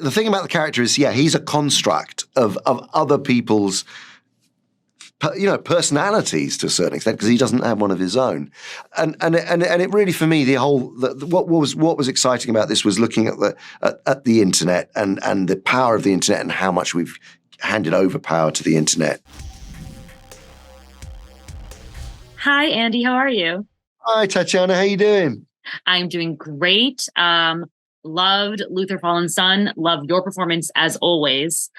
the thing about the character is, he's a construct of other people's personalities to a certain extent, because he doesn't have one of his own, and it really, for me, what was exciting about this was looking at the internet and the power of the internet and how much we've handed over power to the internet. Hi, Andy. How are you? Hi, Tatiana. How you doing? I'm doing great. Loved Luther Fallen Sun. Loved your performance as always.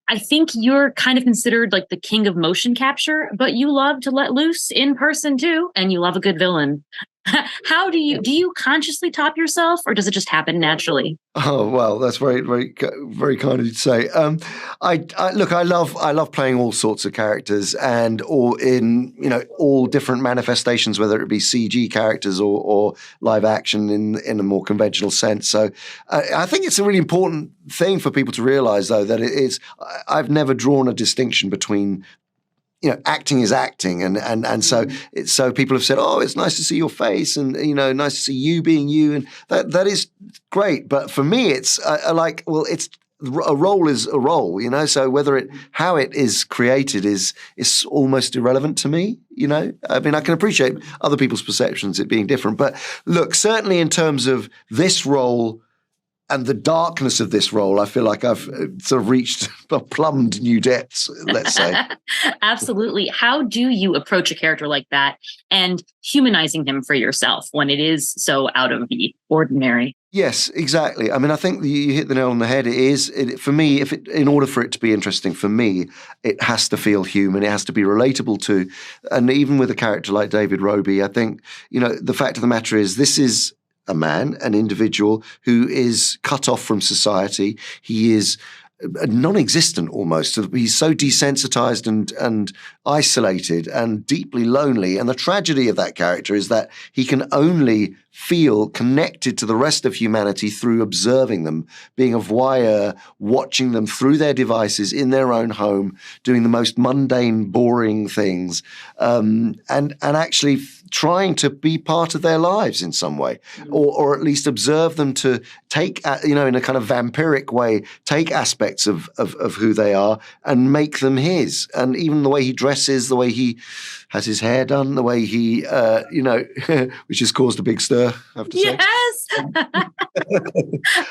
I think you're kind of considered like the king of motion capture, but you love to let loose in person too, and you love a good villain. How do you consciously top yourself, or does it just happen naturally? Oh, well, that's very, very, very kind of you to say. I love playing all sorts of characters, and all in all different manifestations, whether it be CG characters or live action in a more conventional sense. So I think it's a really important thing for people to realize, though, that it is. I've never drawn a distinction between. Acting is acting, and so people have said, "Oh, it's nice to see your face, and nice to see you being you," and that is great. But for me, it's it's a role is a role, So how it is created is almost irrelevant to me. I mean, I can appreciate other people's perceptions, it being different, but look, certainly in terms of this role. And the darkness of this role, I feel like I've sort of reached plumbed new depths, let's say. Absolutely. How do you approach a character like that and humanizing him for yourself when it is so out of the ordinary? Yes, exactly. I mean, I think you hit the nail on the head. For me, in order for it to be interesting, for me, it has to feel human. It has to be relatable to. And even with a character like David Roby, I think, the fact of the matter is this is a man, an individual who is cut off from society. He is non-existent almost. He's so desensitized and isolated and deeply lonely. And the tragedy of that character is that he can only feel connected to the rest of humanity through observing them, being a voyeur, watching them through their devices in their own home, doing the most mundane, boring things, and actually trying to be part of their lives in some way, or at least observe them, to take, in a kind of vampiric way, take aspects of who they are and make them his. And even the way he dresses, the way he has his hair done, the way he, which has caused a big stir, I have to say. Yes!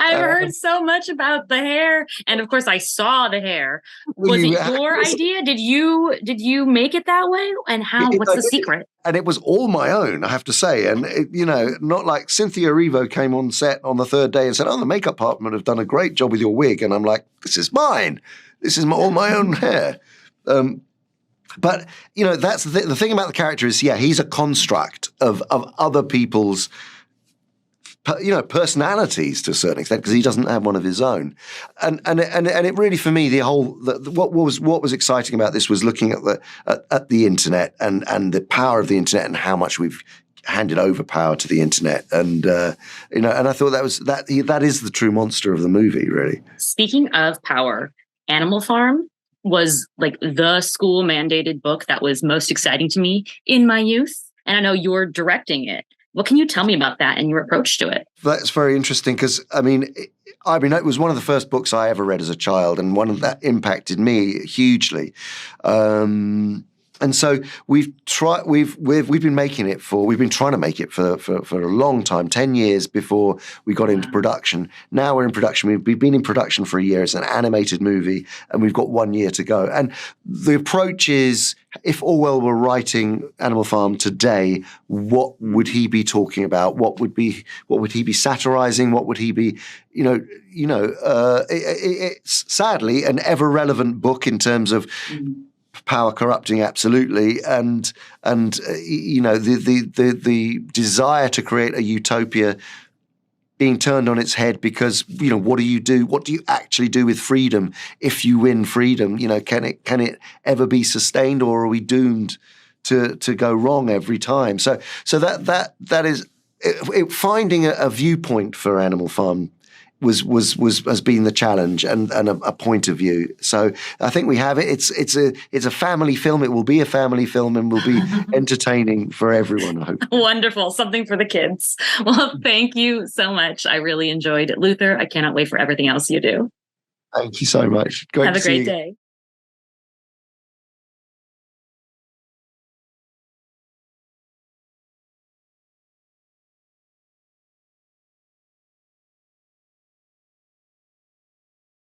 I've heard so much about the hair. And of course, I saw the hair. Was it your idea? Did you make it that way? And what's the secret? And it was all my own, I have to say. And, not like Cynthia Erivo came on set on the third day and said, "Oh, the makeup department have done a great job with your wig." And I'm like, this is mine. This is all my own hair. But, that's the thing about the character is, he's a construct of other people's, personalities to a certain extent, because he doesn't have one of his own. And it really, for me, what was exciting about this was looking at the internet and the power of the internet and how much we've handed over power to the internet. And, and I thought that is the true monster of the movie, really. Speaking of power, Animal Farm was like the school mandated book that was most exciting to me in my youth. And I know you're directing it. What can you tell me about that and your approach to it? That's very interesting, because, it was one of the first books I ever read as a child, and one that impacted me hugely. And so we've been making it we've been trying to make it for a long time, 10 years before we got into production. Now we're in production. We've been in production for a year. It's an animated movie, and we've got 1 year to go. And the approach is, if Orwell were writing Animal Farm today, what would he be talking about? What would he be satirizing? What would he be, it's sadly an ever relevant book in terms of power corrupting, absolutely, and the desire to create a utopia being turned on its head, because what do you do? What do you actually do with freedom if you win freedom? Can it ever be sustained, or are we doomed to go wrong every time? So that is finding a viewpoint for Animal Farm has been the challenge and a point of view. So I think we have it. It's a family film. It will be a family film and will be entertaining for everyone, I hope. Wonderful. Something for the kids. Well, thank you so much. I really enjoyed Luther. I cannot wait for everything else you do. Thank you so much. Have a great day.